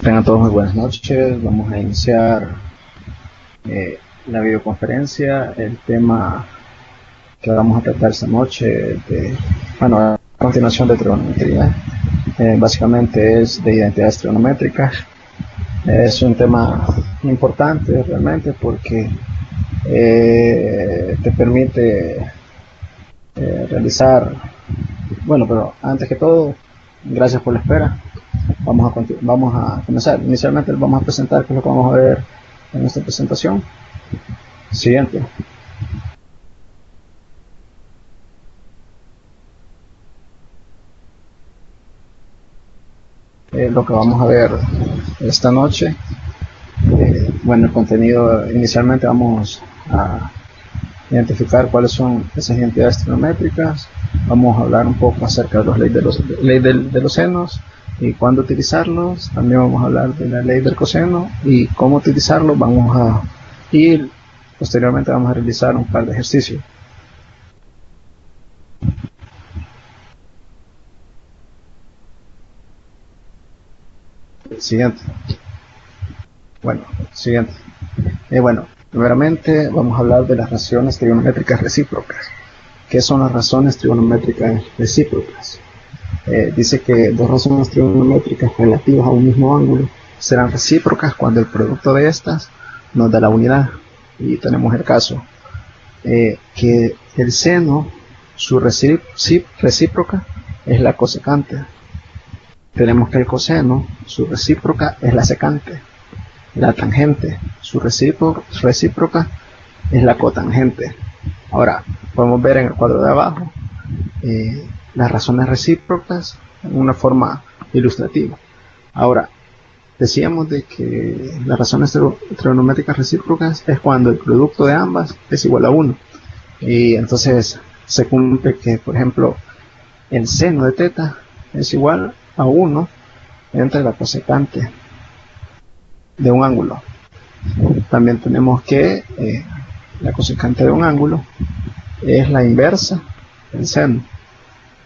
Tengan todos muy buenas noches. Vamos a iniciar la videoconferencia. El tema que vamos a tratar esta noche, a continuación de trigonometría, básicamente es de identidades trigonométricas. Es un tema importante realmente porque te permite realizar, pero antes que todo, gracias por la espera. Vamos a comenzar. Inicialmente vamos a presentar qué es lo que vamos a ver en esta presentación. Siguiente. Lo que vamos a ver esta noche. El contenido, inicialmente vamos a identificar cuáles son esas identidades trigonométricas. Vamos a hablar un poco acerca de las leyes de los senos y cuándo utilizarlos. También vamos a hablar de la ley del coseno y cómo utilizarlo. Y posteriormente vamos a realizar un par de ejercicios. Siguiente. Siguiente. Primeramente vamos a hablar de las razones trigonométricas recíprocas. ¿Qué son las razones trigonométricas recíprocas? Dice que dos razones trigonométricas relativas a un mismo ángulo serán recíprocas cuando el producto de estas nos da la unidad. Y tenemos el caso que el seno, su recíproca es la cosecante. Tenemos que el coseno, su recíproca es la secante. La tangente, su recíproca es la cotangente. Ahora, podemos ver en el cuadro de abajo las razones recíprocas en una forma ilustrativa. Ahora, decíamos de que las razones trigonométricas recíprocas es cuando el producto de ambas es igual a 1. Y entonces se cumple que, por ejemplo, el seno de teta es igual a 1 entre la cosecante de un ángulo. También tenemos que la cosecante de un ángulo es la inversa del seno.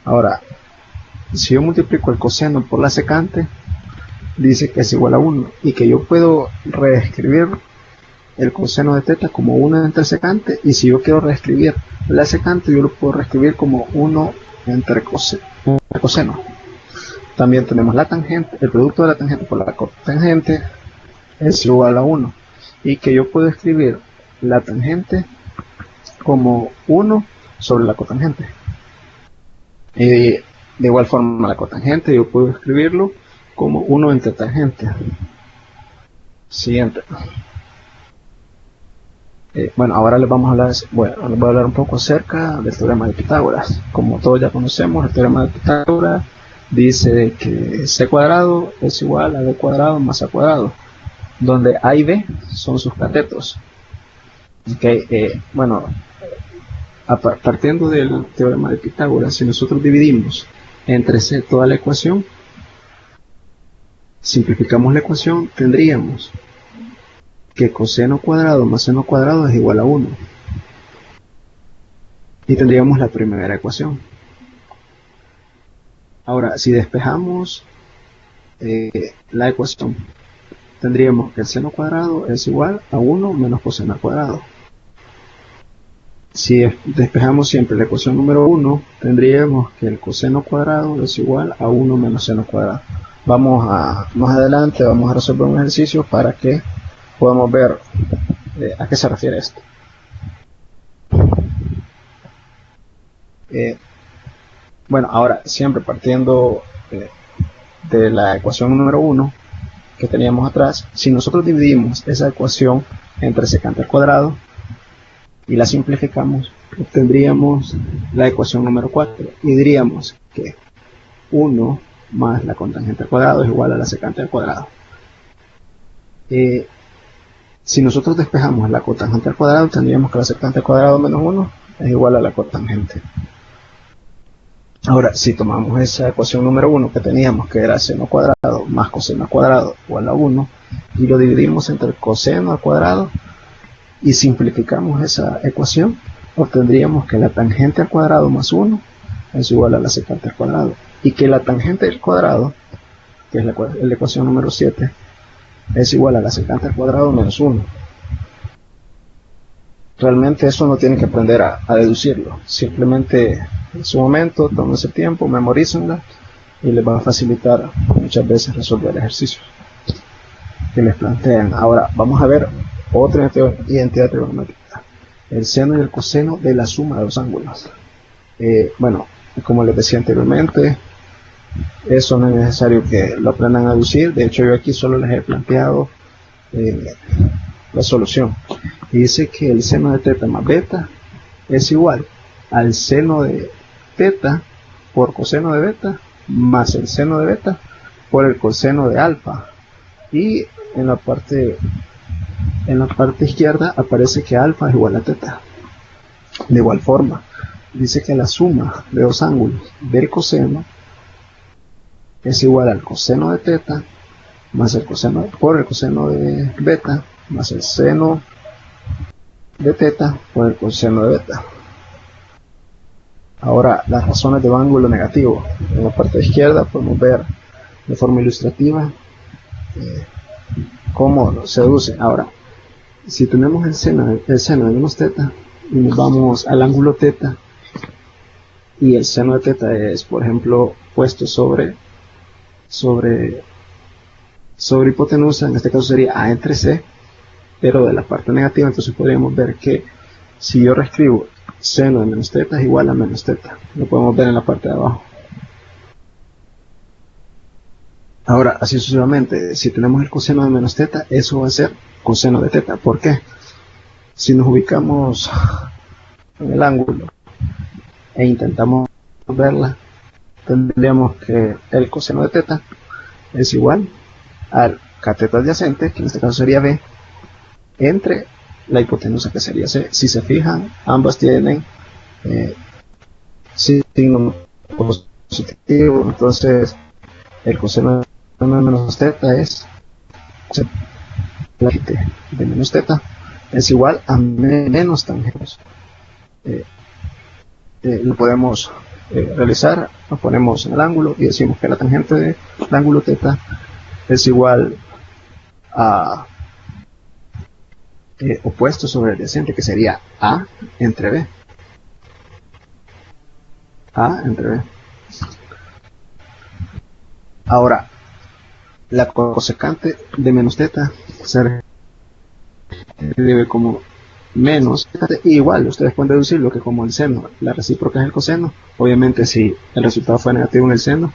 Ahora, si yo multiplico el coseno por la secante, dice que es igual a 1 y que yo puedo reescribir el coseno de teta como 1 entre secante, y si yo quiero reescribir la secante, yo lo puedo reescribir como 1 entre coseno. También tenemos la tangente, el producto de la tangente por la cotangente es igual a 1 y que yo puedo escribir la tangente como 1 sobre la cotangente. Y de igual forma la cotangente yo puedo escribirlo como 1 entre tangente. Siguiente. Ahora les vamos a hablar un poco acerca del teorema de Pitágoras. Como todos ya conocemos, el teorema de Pitágoras dice que c cuadrado es igual a b cuadrado más a cuadrado, donde a y b son sus catetos. Partiendo del teorema de Pitágoras, si nosotros dividimos entre c toda la ecuación, simplificamos la ecuación, tendríamos que coseno cuadrado más seno cuadrado es igual a 1. Y tendríamos la primera ecuación. Ahora, si despejamos la ecuación, tendríamos que el seno cuadrado es igual a 1 menos coseno al cuadrado. Si despejamos siempre la ecuación número 1, tendríamos que el coseno cuadrado es igual a 1 menos seno cuadrado. Más adelante vamos a resolver un ejercicio para que podamos ver a qué se refiere esto. Ahora, siempre partiendo de la ecuación número 1 que teníamos atrás, si nosotros dividimos esa ecuación entre secante al cuadrado y la simplificamos, obtendríamos la ecuación número 4 y diríamos que 1 más la cotangente al cuadrado es igual a la secante al cuadrado. Si nosotros despejamos la cotangente al cuadrado, tendríamos que la secante al cuadrado menos 1 es igual a la cotangente. Ahora, si tomamos esa ecuación número 1 que teníamos, que era seno cuadrado más coseno al cuadrado igual a 1, y lo dividimos entre coseno al cuadrado y simplificamos esa ecuación, obtendríamos que la tangente al cuadrado más 1 es igual a la secante al cuadrado, y que la tangente del cuadrado, que es la ecuación número 7, es igual a la secante al cuadrado menos 1. Realmente eso no tienen que aprender a deducirlo, simplemente en su momento tómense el tiempo, memorícenla y les va a facilitar muchas veces resolver ejercicios que les plantean. Ahora vamos a ver otra identidad trigonométrica, el seno y el coseno de la suma de los ángulos. Bueno, como les decía anteriormente, eso no es necesario que lo aprendan a deducir. De hecho, yo aquí solo les he planteado la solución. Y dice que el seno de teta más beta es igual al seno de teta por coseno de beta más el seno de beta por el coseno de alfa. Y en la parte izquierda aparece que alfa es igual a teta. De igual forma, dice que la suma de dos ángulos del coseno es igual al coseno de teta más el coseno por el coseno de beta más el seno de teta por el coseno de beta. Ahora, las razones de un ángulo negativo. En la parte izquierda podemos ver de forma ilustrativa cómo se deduce. Ahora, si tenemos el seno de menos teta y nos vamos al ángulo teta y el seno de teta es, por ejemplo, puesto sobre hipotenusa, en este caso sería A entre C, pero de la parte negativa, entonces podríamos ver que si yo reescribo seno de menos teta es igual a menos teta, lo podemos ver en la parte de abajo. Ahora, así sucesivamente, si tenemos el coseno de menos teta, eso va a ser coseno de teta. ¿Por qué? Si nos ubicamos en el ángulo e intentamos verla, tendríamos que el coseno de teta es igual al cateto adyacente, que en este caso sería B, entre la hipotenusa, que sería C. Si se fijan, ambas tienen signo positivo, entonces el coseno de menos teta es de menos teta es igual a menos tangente. Lo podemos realizar, lo ponemos en el ángulo y decimos que la tangente del ángulo teta es igual a opuesto sobre el adyacente, que sería A entre B. A entre B. Ahora, la cosecante de menos teta se escribe como menos teta, y igual ustedes pueden deducirlo que como el seno, la recíproca es el coseno. Obviamente, si el resultado fue negativo en el seno,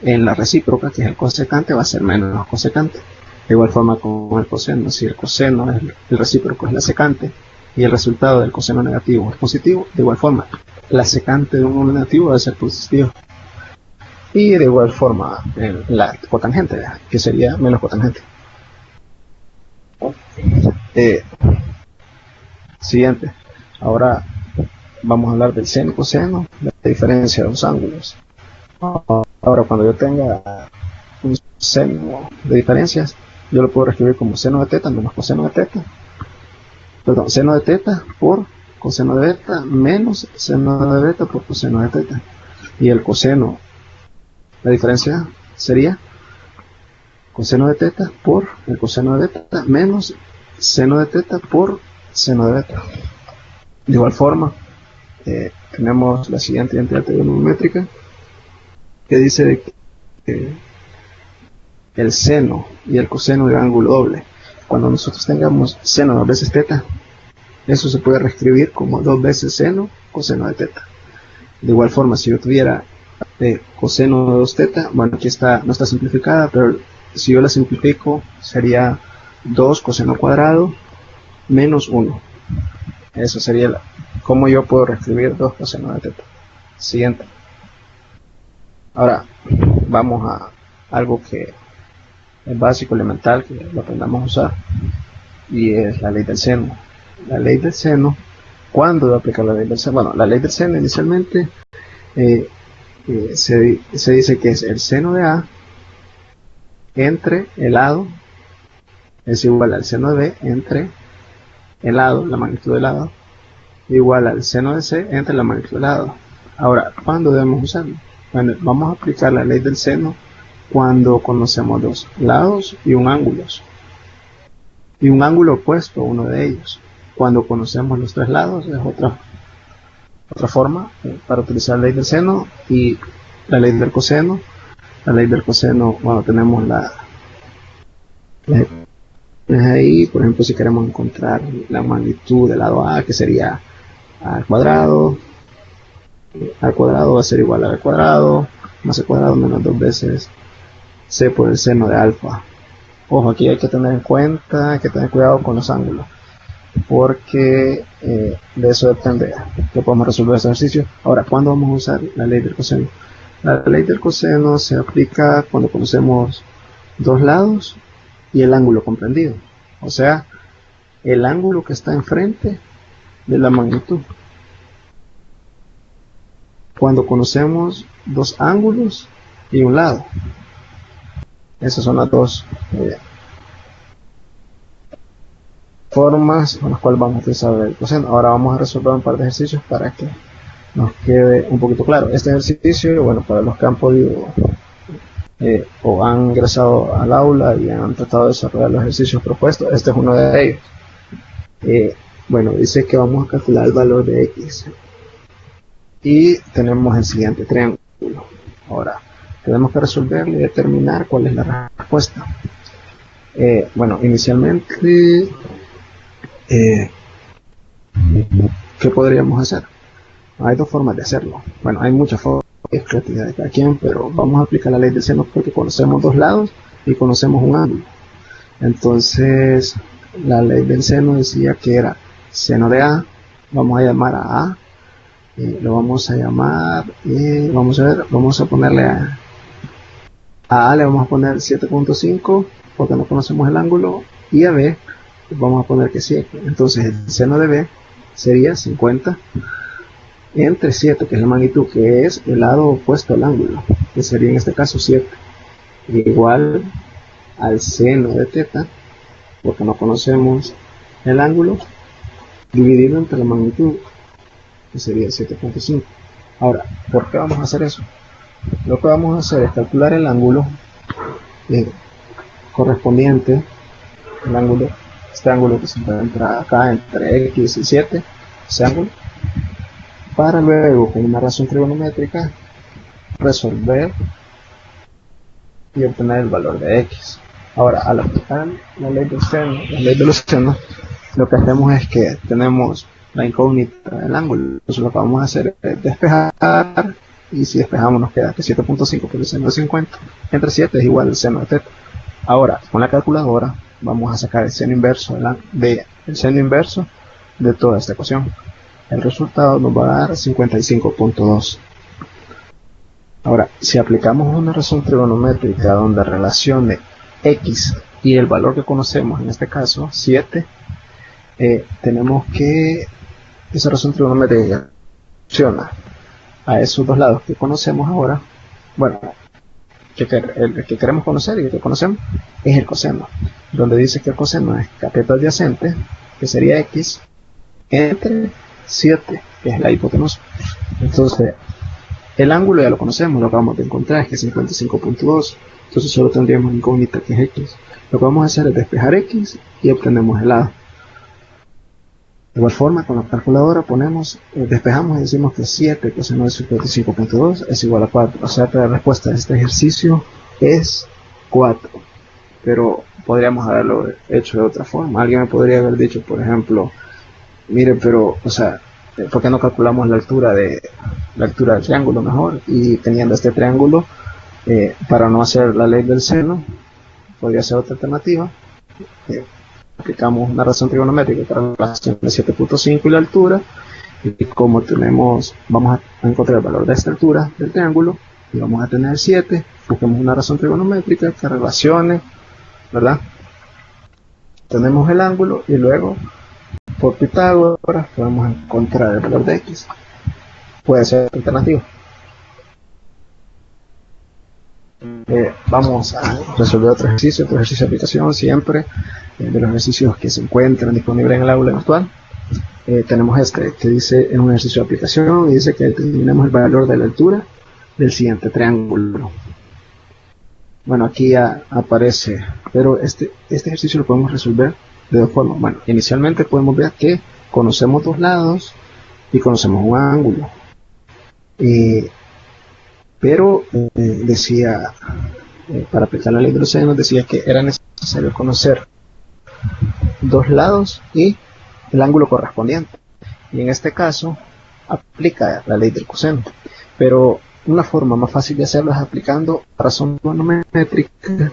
en la recíproca, que es el cosecante, va a ser menos cosecante. De igual forma con el coseno, si el coseno es el recíproco es la secante y el resultado del coseno negativo es positivo, de igual forma la secante de un ángulo negativo debe ser positivo. Y de igual forma la cotangente, que sería menos cotangente. Siguiente. Ahora vamos a hablar del seno y coseno, la diferencia de los ángulos. Ahora, cuando yo tenga un seno de diferencias, yo lo puedo reescribir como seno de teta menos coseno de teta. Perdón, seno de teta por coseno de beta menos seno de beta por coseno de teta. Y el coseno, la diferencia sería coseno de teta por el coseno de beta menos seno de teta por seno de beta. De igual forma, tenemos la siguiente identidad trigonométrica que dice que el seno y el coseno de ángulo doble. Cuando nosotros tengamos seno 2 veces teta, eso se puede reescribir como 2 veces seno coseno de teta. De igual forma, si yo tuviera coseno de 2 teta, bueno, aquí está, no está simplificada, pero si yo la simplifico sería 2 coseno cuadrado menos 1. Eso sería como yo puedo reescribir 2 coseno de teta. Siguiente. Ahora vamos a algo que es básico, elemental, que lo aprendamos a usar, y es la ley del seno. La ley del seno, ¿cuándo voy a aplicar la ley del seno? Bueno, la ley del seno inicialmente se dice que es el seno de A entre el lado es igual al seno de B entre el lado, la magnitud del lado, igual al seno de C entre la magnitud del lado. Ahora, ¿cuándo debemos usarlo? Bueno, vamos a aplicar la ley del seno cuando conocemos dos lados y un ángulo. y un ángulo opuesto a uno de ellos. Cuando conocemos los tres lados es otra forma para utilizar la ley del seno y la ley del coseno. La ley del coseno, bueno, tenemos la ahí, por ejemplo, si queremos encontrar la magnitud del lado A, que sería A al cuadrado va a ser igual a B cuadrado, más C cuadrado menos 2 veces C por el seno de alfa. Ojo, aquí hay que tener en cuenta, hay que tener cuidado con los ángulos, porque de eso depende que podamos resolver este ejercicio. Ahora, ¿cuándo vamos a usar la ley del coseno? La ley del coseno se aplica cuando conocemos dos lados y el ángulo comprendido, o sea, el ángulo que está enfrente de la magnitud. Cuando conocemos dos ángulos y un lado, esas son las dos formas con las cuales vamos a utilizar el coseno. Ahora vamos a resolver un par de ejercicios para que nos quede un poquito claro. Este ejercicio, bueno, para los que han podido o han ingresado al aula y han tratado de desarrollar los ejercicios propuestos, este es uno de ellos. Bueno, dice que vamos a calcular el valor de x y tenemos el siguiente triángulo. Ahora tenemos que resolverlo y determinar cuál es la respuesta. Bueno, inicialmente ¿qué podríamos hacer? Hay dos formas de hacerlo. Bueno, hay muchas formas, es creatividad de cada quien, pero vamos a aplicar la ley del seno porque conocemos dos lados y conocemos un ángulo. Entonces, la ley del seno decía que era seno de A. Vamos a llamar a A. Lo vamos a llamar, vamos a ponerle a A le vamos a poner 7.5 porque no conocemos el ángulo, y a B vamos a poner que 7. Entonces el seno de B sería 50 entre 7, que es la magnitud, que es el lado opuesto al ángulo, que sería en este caso 7, igual al seno de teta, porque no conocemos el ángulo, dividido entre la magnitud, que sería 7.5. Ahora, ¿por qué vamos a hacer eso? Lo que vamos a hacer es calcular el ángulo correspondiente, este ángulo que se encuentra acá entre x y 7, ese ángulo, para luego con una razón trigonométrica resolver y obtener el valor de x. Ahora, al aplicar la ley de los senos, lo que hacemos es que tenemos la incógnita del ángulo. Entonces lo que vamos a hacer es despejar, y si despejamos nos queda que 7.5 por el seno de 50 entre 7 es igual al seno de teta. Ahora, con la calculadora vamos a sacar el seno inverso de toda esta ecuación. El resultado nos va a dar 55.2. Ahora, si aplicamos una razón trigonométrica donde relacione x y el valor que conocemos, en este caso 7, tenemos que esa razón trigonométrica funciona a esos dos lados que conocemos ahora. Bueno, el que queremos conocer y el que conocemos es el coseno, donde dice que el coseno es cateto adyacente, que sería x, entre 7, que es la hipotenusa. Entonces, el ángulo ya lo conocemos, lo que vamos a encontrar es que es 55.2, entonces solo tendríamos incógnita que es x. Lo que vamos a hacer es despejar x y obtenemos el lado. De igual forma, con la calculadora despejamos y decimos que 7 coseno de 55.2 es igual a 4. O sea que la respuesta de este ejercicio es 4. Pero podríamos haberlo hecho de otra forma. Alguien me podría haber dicho, por ejemplo, mire, pero, o sea, ¿por qué no calculamos la altura del triángulo mejor? Y teniendo este triángulo, para no hacer la ley del seno, podría ser otra alternativa. Aplicamos una razón trigonométrica para la relación de 7.5 y la altura, y como vamos a encontrar el valor de esta altura del triángulo y vamos a tener 7, busquemos una razón trigonométrica que relacione, ¿verdad? Tenemos el ángulo y luego por Pitágoras podemos encontrar el valor de x. Puede ser alternativa. Vamos a resolver otro ejercicio de aplicación siempre, de los ejercicios que se encuentran disponibles en el aula virtual. Tenemos este que dice, es un ejercicio de aplicación y dice que determinemos el valor de la altura del siguiente triángulo. Bueno, aquí ya aparece, pero este ejercicio lo podemos resolver de dos formas. Bueno, inicialmente podemos ver que conocemos dos lados y conocemos un ángulo. Pero decía, para aplicar la ley de los senos, decía que era necesario conocer dos lados y el ángulo correspondiente. Y en este caso aplica la ley del coseno. Pero una forma más fácil de hacerlo es aplicando razón trigonométrica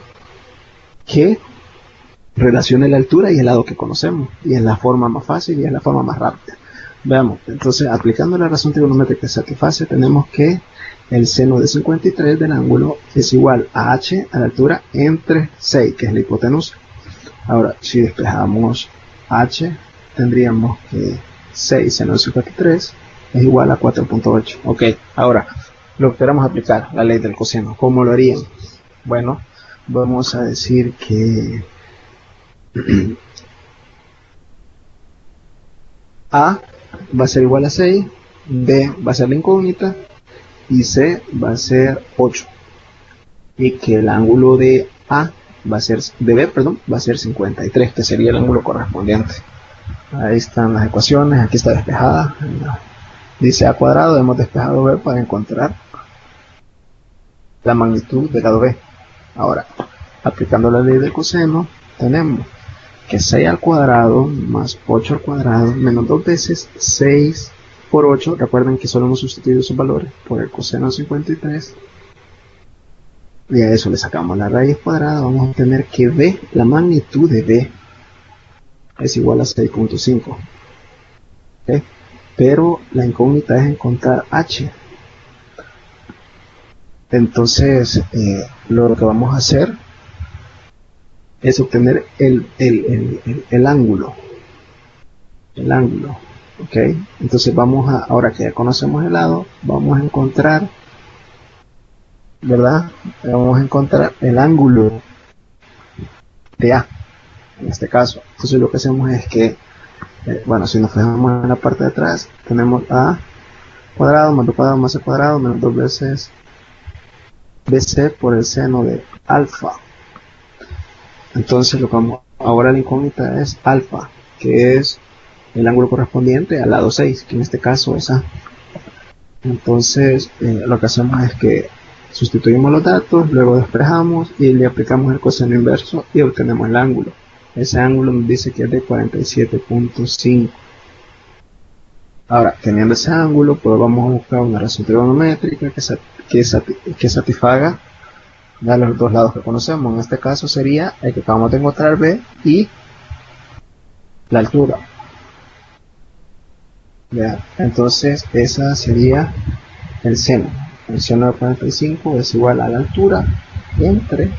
que relacione la altura y el lado que conocemos. Y es la forma más fácil y es la forma más rápida. Veamos, entonces aplicando la razón trigonométrica que satisface, tenemos que el seno de 53 del ángulo es igual a h a la altura entre 6, que es la hipotenusa. Ahora, si despejamos h, tendríamos que 6 seno de 53 es igual a 4.8. Ok, ahora lo que queramos aplicar, la ley del coseno. ¿Cómo lo harían? Bueno, vamos a decir que A va a ser igual a 6, B va a ser la incógnita y C va a ser 8. Y que el ángulo de A va a ser, de B, perdón, va a ser 53, que sería el ángulo correspondiente. Ahí están las ecuaciones, aquí está despejada. Dice A cuadrado, hemos despejado B para encontrar la magnitud del lado B. Ahora, aplicando la ley del coseno, tenemos que 6 al cuadrado más 8 al cuadrado menos 2 veces 6 por 8. Recuerden que solo hemos sustituido esos valores por el coseno de 53. Y a eso le sacamos la raíz cuadrada. Vamos a obtener que B, la magnitud de B, es igual a 6.5. ¿Okay? Pero la incógnita es encontrar H. Entonces, lo que vamos a hacer es obtener el ángulo. El ángulo. ¿Ok? Entonces vamos a, ahora que ya conocemos el lado, vamos a encontrar, ¿verdad? Vamos a encontrar el ángulo de A, en este caso. Entonces lo que hacemos es que, bueno, si nos fijamos en la parte de atrás, tenemos A cuadrado más B cuadrado más C cuadrado menos 2 veces BC por el seno de alfa. Entonces lo que vamos, ahora la incógnita es alfa, que es el ángulo correspondiente al lado 6, que en este caso es A. Entonces lo que hacemos es que sustituimos los datos, luego despejamos y le aplicamos el coseno inverso y obtenemos el ángulo. Ese ángulo nos dice que es de 47.5. Ahora, teniendo ese ángulo, pues vamos a buscar una razón trigonométrica que satisfaga a los dos lados que conocemos. En este caso sería el que acabamos de encontrar, B, y la altura. ¿Ya? Entonces esa sería el seno. El seno de 45 es igual a la altura entre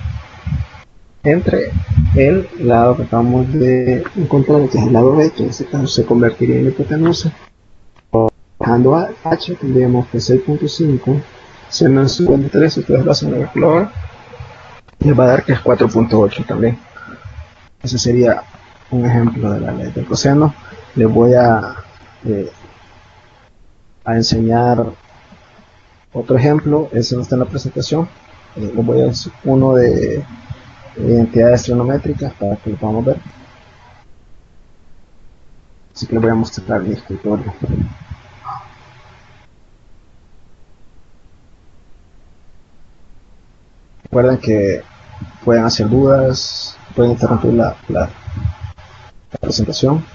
el lado que acabamos de encontrar, que es el lado B, que en este caso se convertiría en hipotenusa. Bajando a H tendríamos que 6.5 seno de 53, si ustedes lo hacen en la calculadora, les va a dar que es 4.8 también. Ese sería un ejemplo de la ley del coseno. Les voy a enseñar otro ejemplo. Ese no está en la presentación. Les voy a decir uno de entidades trigonométricas para que lo podamos ver. Así que les voy a mostrar mi escritorio. Recuerden que pueden hacer dudas, pueden interrumpir la presentación.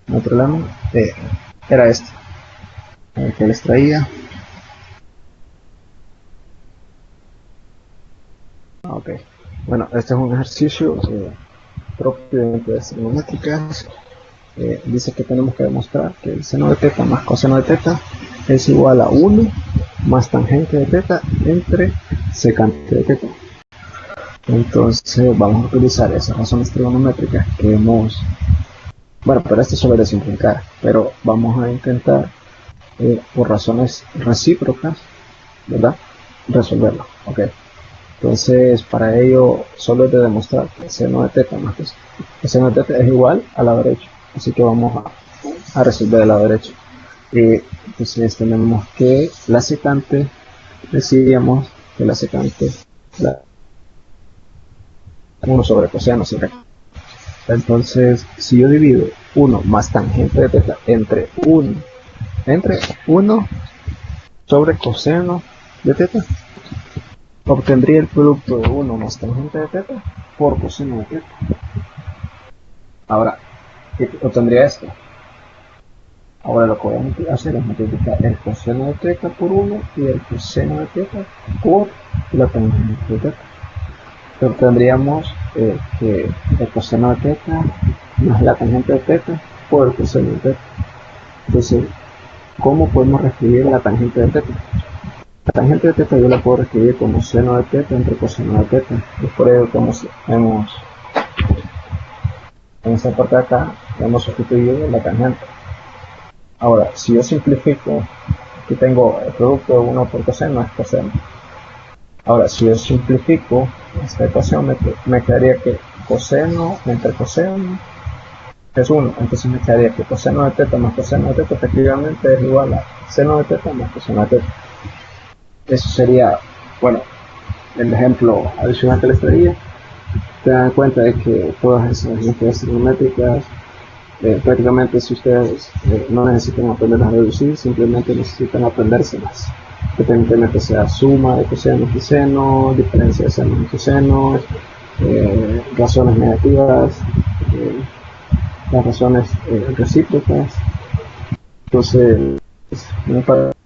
No hay problema. Era este el que les traía. Ok. Bueno, este es un ejercicio propio de entidades trigonométricas. Dice que tenemos que demostrar que el seno de teta más coseno de teta es igual a 1 más tangente de teta entre secante de teta. Entonces vamos a utilizar esas razones trigonométricas que hemos, bueno, pero esto solo es de simplificar, pero vamos a intentar por razones recíprocas, ¿verdad?, resolverlo. Ok. Entonces para ello solo es de demostrar que el seno de teta más el seno de teta es igual al lado derecho, así que vamos a resolver el lado derecho. Entonces tenemos que la secante, decíamos que la secante 1 sobre coseno, ¿sí? Entonces, si yo divido 1 más tangente de teta entre 1 sobre coseno de teta, obtendría el producto de 1 más tangente de teta por coseno de teta. Ahora, obtendría esto. Ahora lo que voy a hacer es multiplicar el coseno de teta por 1 y el coseno de teta por la tangente de teta. Obtendríamos que el coseno de teta más la tangente de teta por el coseno de teta. Entonces, ¿cómo podemos reescribir la tangente de teta? La tangente de teta yo la puedo reescribir como seno de teta entre coseno de teta. Es por ello que hemos en esta parte de acá hemos sustituido la tangente. Ahora, si yo simplifico, aquí tengo el producto de 1 por coseno es coseno. Ahora, si yo simplifico esta ecuación, me quedaría que coseno entre coseno es 1. Entonces me quedaría que coseno de teta más coseno de teta efectivamente es igual a seno de teta más coseno de teta. Eso sería, bueno, el ejemplo adicional que les traía. Te dan cuenta de que todas esas identidades trigonométricas, prácticamente si ustedes no necesitan aprenderlas a reducir, simplemente necesitan aprendérselas. Independientemente sea suma de cosenos y senos, diferencia de senos y cosenos, razones negativas, las razones recíprocas. Entonces, me parece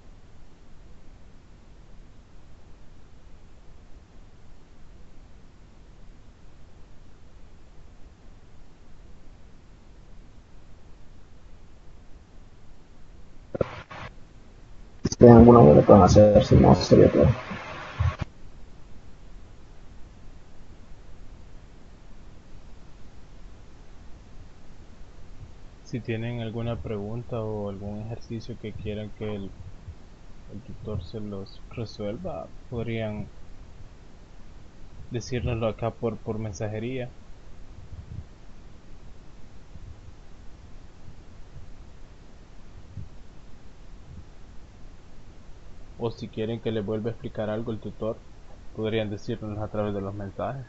que tengan alguna duda lo pueden hacer, si no sería todo. Si tienen alguna pregunta o algún ejercicio que quieran que el tutor se los resuelva, podrían decírnoslo acá por mensajería. O si quieren que les vuelva a explicar algo el tutor, podrían decírnoslo a través de los mensajes.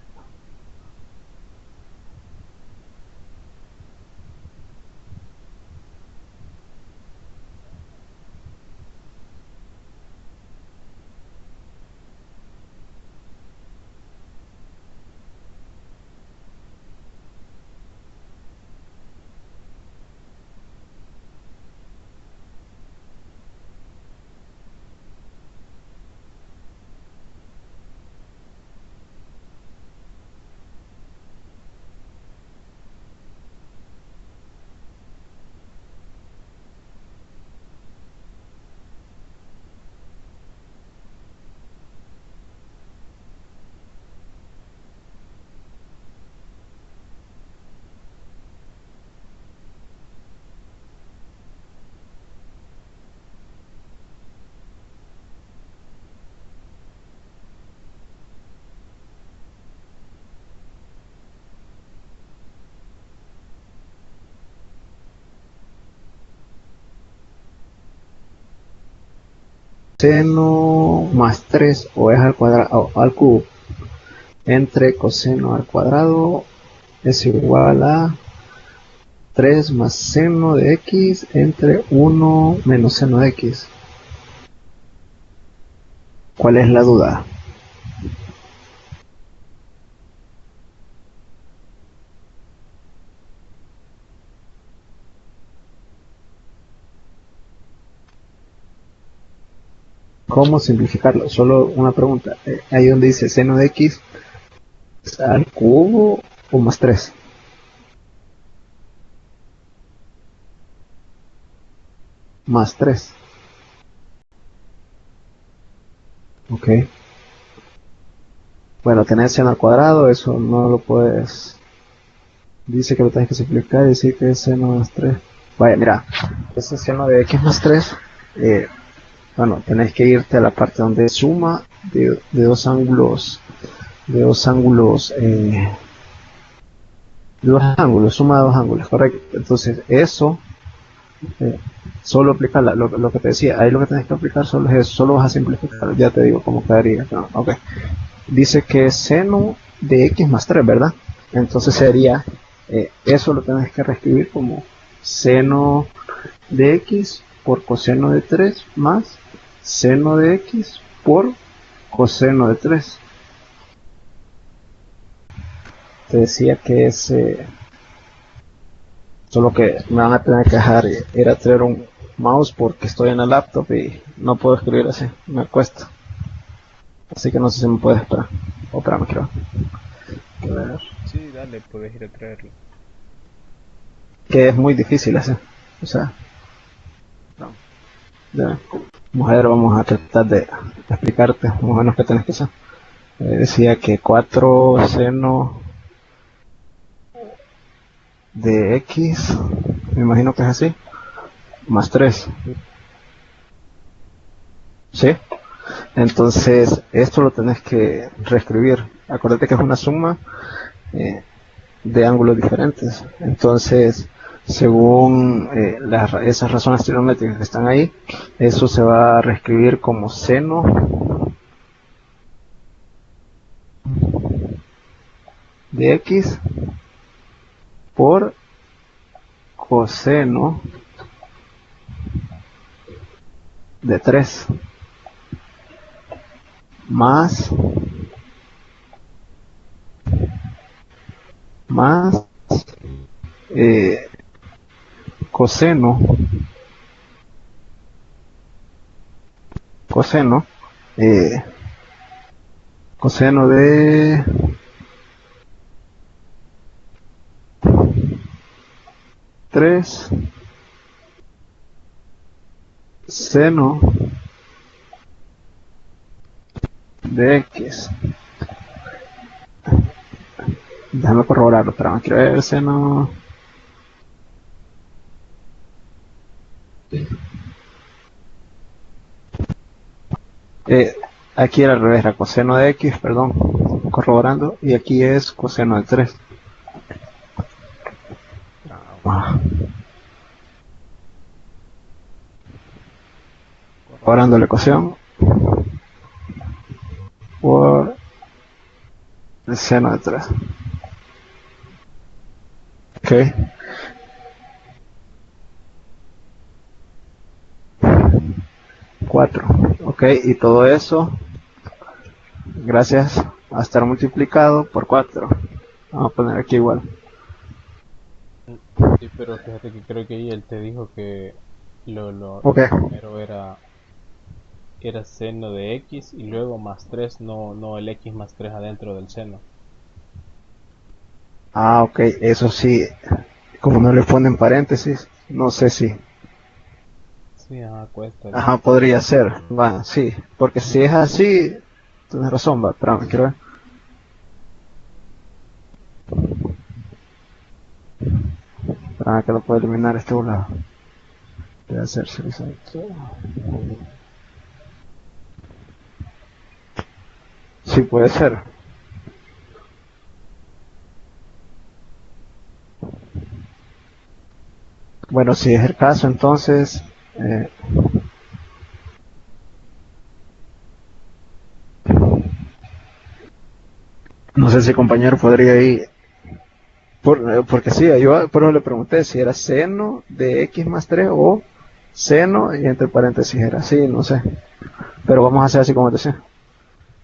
Seno más 3 o es al cuadrado al cubo entre coseno al cuadrado es igual a 3 más seno de x entre 1 menos seno de x. ¿Cuál es la duda? ¿Cómo simplificarlo? Solo una pregunta. Ahí donde dice seno de x al cubo o más 3. Más 3. Ok. Bueno, tener seno al cuadrado, eso no lo puedes. Dice que lo tienes que simplificar y decir que es seno más 3. Vaya, mira, ese seno de x más 3, bueno, tenés que irte a la parte donde suma de dos ángulos, suma de dos ángulos, correcto. Entonces, eso, solo aplicar lo que te decía, ahí lo que tenés que aplicar solo es eso, solo vas a simplificar, ya te digo cómo quedaría. No, ok. Dice que es seno de x más 3, ¿verdad? Entonces sería Eso lo tenés que reescribir como seno de x por coseno de 3 más seno de x por coseno de 3. Te decía que es solo que me van a tener que dejar ir a traer un mouse porque estoy en el laptop y no puedo escribir así, me cuesta. Así que no sé si me puedes esperar. O espérame, creo. Sí, dale, puedes ir a traerlo. Que es muy difícil así. O sea, no. Ya, mujer, vamos a tratar de explicarte más o menos qué tenés que hacer. Decía que 4 seno de x, me imagino que es así, más 3. ¿Sí? Entonces, esto lo tenés que reescribir. Acuérdate que es una suma eh, de ángulos diferentes. Entonces, según esas razones trigonométricas que están ahí, eso se va a reescribir como seno de x por coseno de 3 más eh, coseno coseno eh, coseno de 3 seno de x. Déjame corroborarlo, pero quiero ver el seno. Eh, Aquí era al revés, era coseno de x, perdón, corroborando, y aquí es coseno de 3. Corroborando la ecuación por el seno de 3. Ok. 4. Ok, y todo eso, gracias a estar multiplicado por 4. Vamos a poner aquí igual. Sí, pero fíjate que creo que ahí él te dijo que Ok. lo primero era seno de x y luego más 3, no el x más 3 adentro del seno. Ah, ok, eso sí, como no le ponen paréntesis, no sé si. Sí, cuesta. Ajá, podría ser, va, sí, porque si es así, tienes razón, va, espérame, quiero ver. Espérame que lo puedo eliminar este lado. Debe hacerse exacto. Sí, puede ser. Bueno, si es el caso, entonces, eh, no sé si el compañero podría ir, porque sí, yo por eso le pregunté si era seno de x más 3 o seno y entre paréntesis era así, no sé. Pero vamos a hacer así como te decía.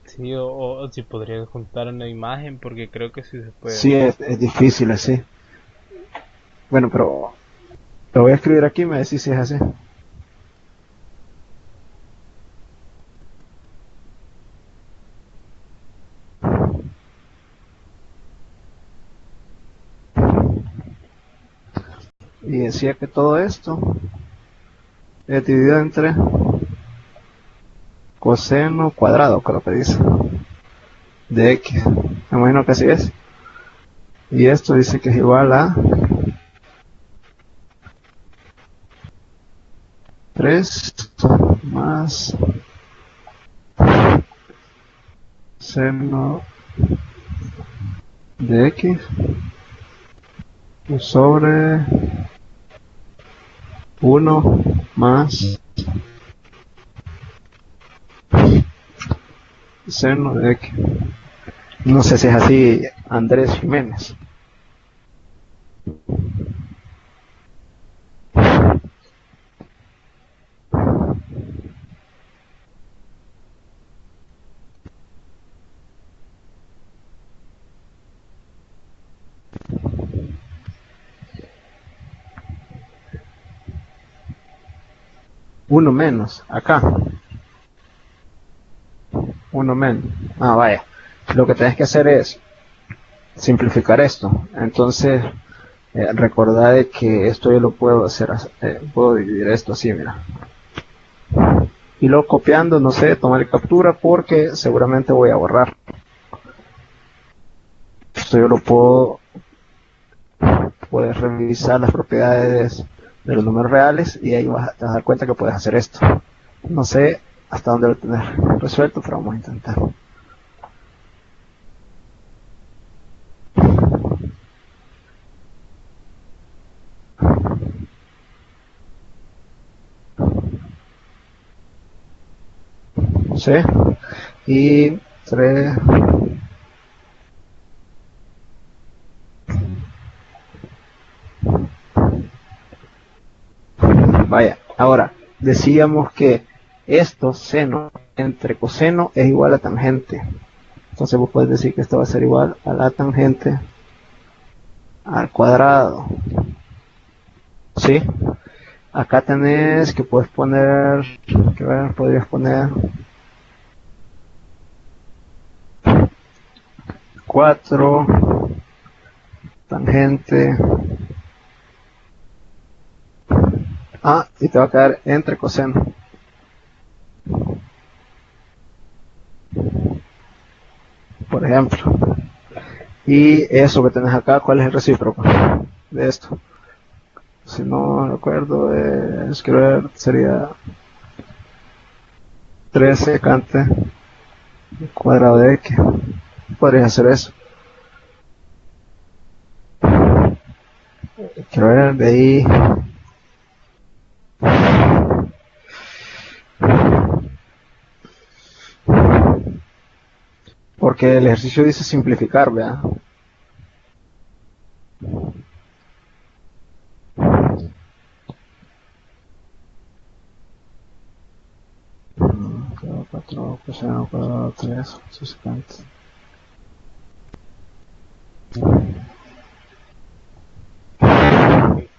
Sí, o si podría juntar una imagen porque creo que sí se puede Sí, hacer. es difícil así. Bueno, pero lo voy a escribir aquí y me decís si es así. Y decía que todo esto es dividido entre coseno cuadrado, creo que dice, de x. Me imagino que así es. Y esto dice que es igual a 3 más seno de x sobre 1 más seno de x. No sé si es así, Andrés Jiménez. Uno menos, acá. Uno menos. Ah, vaya. Lo que tenés que hacer es simplificar esto. Entonces, recordad de que esto yo lo puedo hacer, puedo dividir esto así, mira. Y luego copiando, no sé, tomar captura porque seguramente voy a borrar. Esto yo lo puedes revisar las propiedades de los números reales y ahí te vas a dar cuenta que puedes hacer esto. No sé hasta dónde lo tener resuelto, pero vamos a intentar. ¿Sí? Y 3. Vaya, ahora, decíamos que esto, seno entre coseno, es igual a tangente. Entonces vos puedes decir que esto va a ser igual a la tangente al cuadrado. ¿Sí? Acá tenés que puedes poner, que ver, podrías poner 4 tangente. Ah, y te va a quedar entre coseno. Por ejemplo. Y eso que tenés acá, ¿cuál es el recíproco de esto? Si no recuerdo, sería 3 secante cuadrado de x. Podrías hacer eso. Quiero ver, de ahí. Porque el ejercicio dice simplificar, ¿verdad? Quedó 4 coseno cuadrado 3 secante.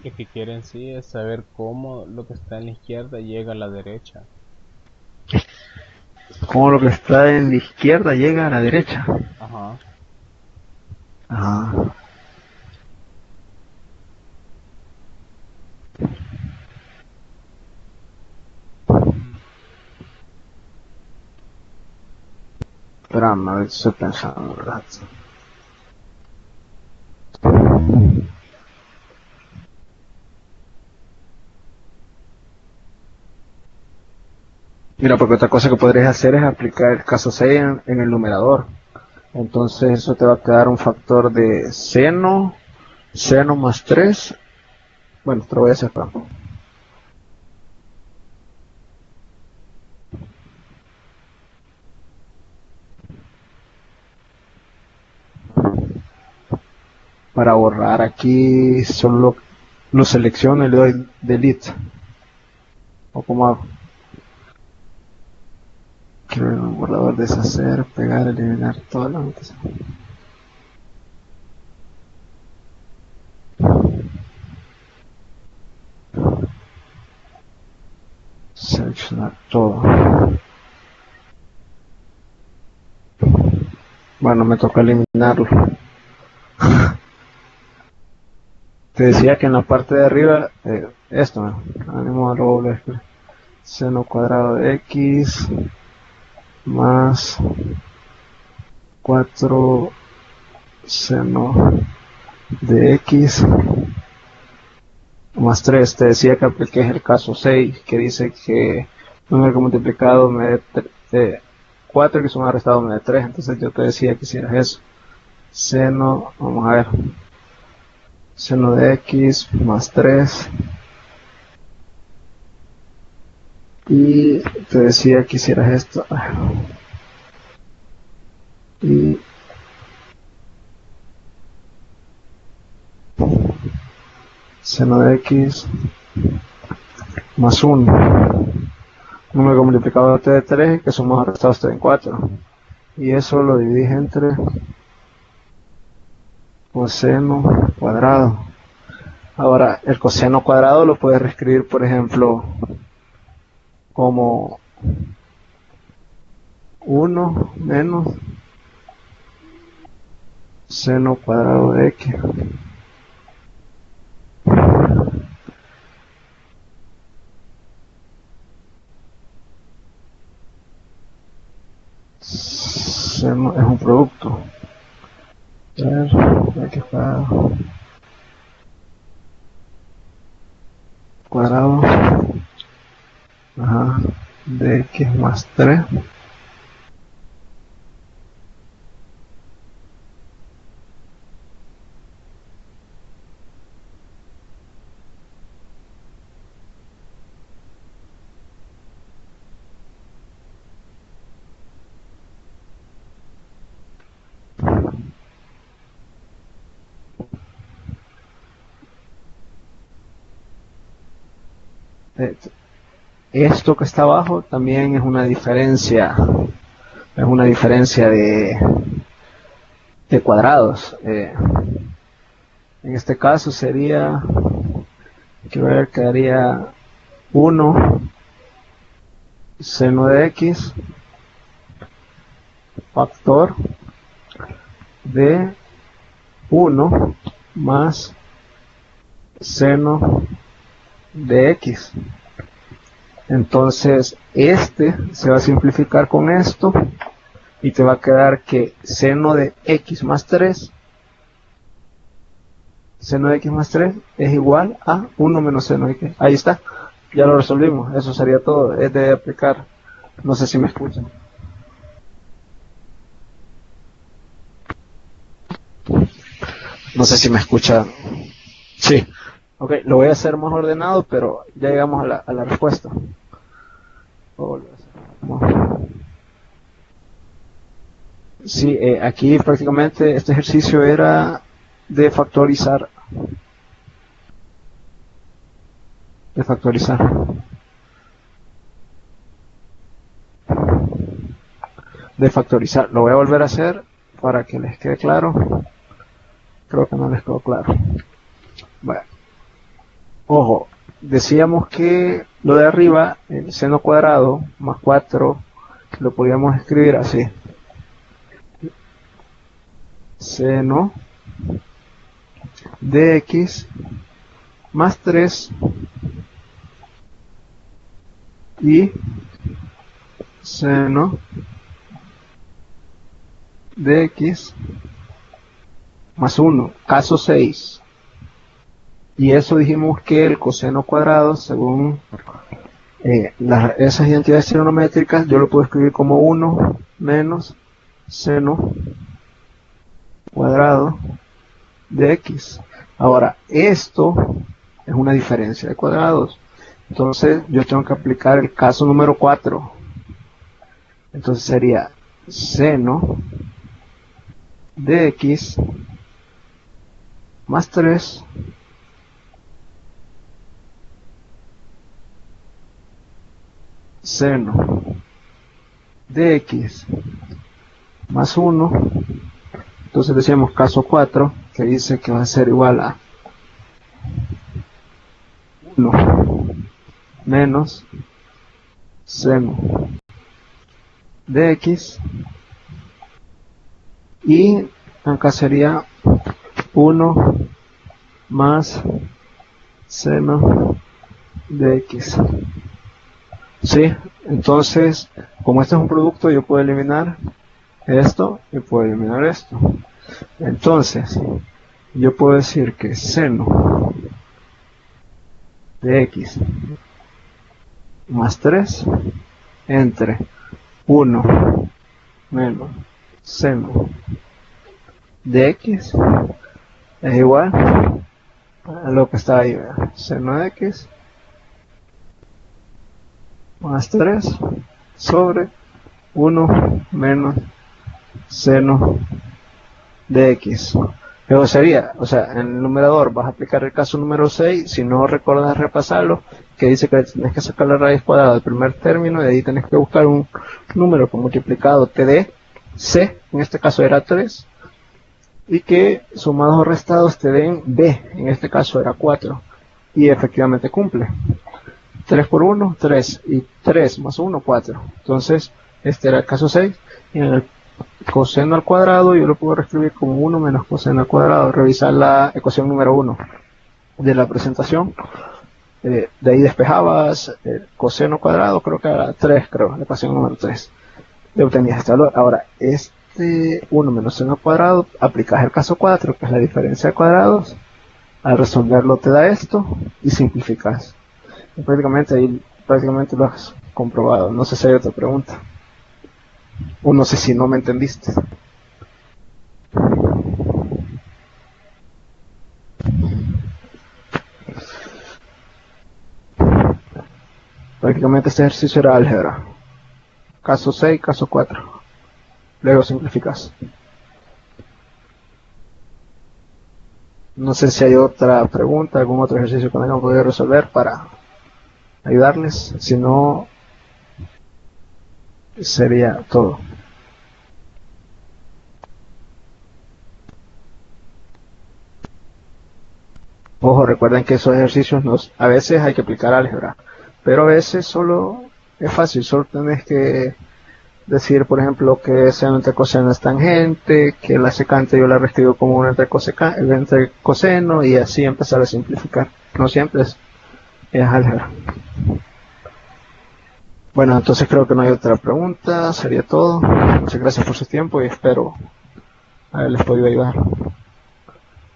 Lo que quieren sí es saber cómo lo que está en la izquierda llega a la derecha. Como lo que está en la izquierda llega a la derecha. Ajá. Ajá. Espérame, a ver, estoy pensando, ¿verdad? Mira, porque otra cosa que podrías hacer es aplicar el caso 6 en el numerador. Entonces eso te va a quedar un factor de seno más 3. Bueno, te lo voy a hacer acá. Para borrar aquí solo lo selecciono y le doy delete. O como hago. Quiero el borrador, deshacer, pegar, eliminar toda la notación. Seleccionar todo. Bueno, me toca eliminarlo. Te decía que en la parte de arriba, esto, ánimo doble, seno cuadrado de x más 4 seno de x más 3. Te decía que apliqué el caso 6, que dice que número que multiplicado me dé 4 que sumado restado me dé 3. Entonces yo te decía que hicieras eso. Seno, vamos a ver, seno de x más 3. Y te decía que hicieras esto. Y seno de x más 1. Número multiplicado de 3 que sumamos al restado está en 4. Y eso lo dividís entre coseno cuadrado. Ahora, el coseno cuadrado lo puedes reescribir, por ejemplo, como 1 menos seno cuadrado de x. Seno es un producto. X cuadrado de x más 3 esto que está abajo también es una diferencia de cuadrados. En este caso sería, quiero ver, quedaría 1 seno de x factor de 1 más seno de x. Entonces este se va a simplificar con esto y te va a quedar que seno de x más 3 es igual a 1 menos seno de x. Ahí está, ya lo resolvimos. Eso sería todo, es de aplicar. No sé si me escuchan. No sé si me escuchan. Sí. Ok, lo voy a hacer más ordenado, pero ya llegamos a la respuesta. Sí, aquí prácticamente este ejercicio era de factorizar. Lo voy a volver a hacer para que les quede claro. Creo que no les quedó claro. Bueno. Ojo, decíamos que lo de arriba, el seno cuadrado más 4, lo podíamos escribir así. Seno de x más 3 y seno de x más 1, caso 6. Y eso dijimos que el coseno cuadrado, según esas identidades trigonométricas, yo lo puedo escribir como 1 menos seno cuadrado de x. Ahora, esto es una diferencia de cuadrados. Entonces, yo tengo que aplicar el caso número 4. Entonces sería seno de x más 3 seno de x más 1. Entonces decíamos caso 4, que dice que va a ser igual a 1 menos seno de x, y acá sería 1 más seno de x. ¿Sí? Entonces, como este es un producto, yo puedo eliminar esto y puedo eliminar esto. Entonces, yo puedo decir que seno de x más 3 entre 1 menos seno de x es igual a lo que está ahí, ¿verdad? Seno de x más 3 sobre 1 menos seno de x. Luego sería, o sea, en el numerador vas a aplicar el caso número 6, si no recuerdas repasarlo, que dice que tienes que sacar la raíz cuadrada del primer término y de ahí tienes que buscar un número con multiplicado TD, C, en este caso era 3, y que sumados o restados te den B, en este caso era 4, y efectivamente cumple. 3 por 1, 3, y 3 más 1, 4. Entonces, este era el caso 6, y en el coseno al cuadrado yo lo puedo reescribir como 1 menos coseno al cuadrado, revisar la ecuación número 1 de la presentación, de ahí despejabas el coseno cuadrado, creo que era 3, creo, la ecuación número 3, y obtenías este valor. Ahora, este 1 menos seno al cuadrado, aplicas el caso 4, que es la diferencia de cuadrados, al resolverlo te da esto, y simplificas. Y prácticamente lo has comprobado. No sé si hay otra pregunta. O no sé si no me entendiste. Prácticamente este ejercicio era álgebra. Caso 6, caso 4. Luego simplificas. No sé si hay otra pregunta, algún otro ejercicio que no podido resolver para ayudarles. Si no, sería todo. Ojo, recuerden que esos ejercicios a veces hay que aplicar álgebra, pero a veces solo es fácil, solo tenés que decir, por ejemplo, que seno entre coseno es tangente, que la secante yo la reescribo como un entre coseno, y así empezar a simplificar. No siempre es álgebra. Bueno, entonces creo que no hay otra pregunta, sería todo. Muchas gracias por su tiempo y espero haberles podido ayudar.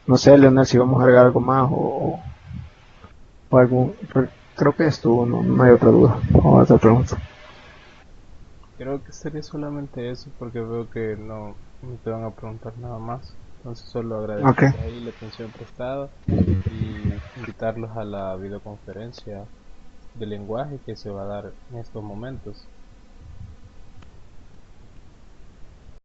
No sé, Leonel, si vamos a agregar algo más o algún... Creo que estuvo, no hay otra duda o otra pregunta. Creo que sería solamente eso porque veo que no te van a preguntar nada más. Entonces solo agradecer ahí la atención prestada y invitarlos a la videoconferencia de lenguaje que se va a dar en estos momentos.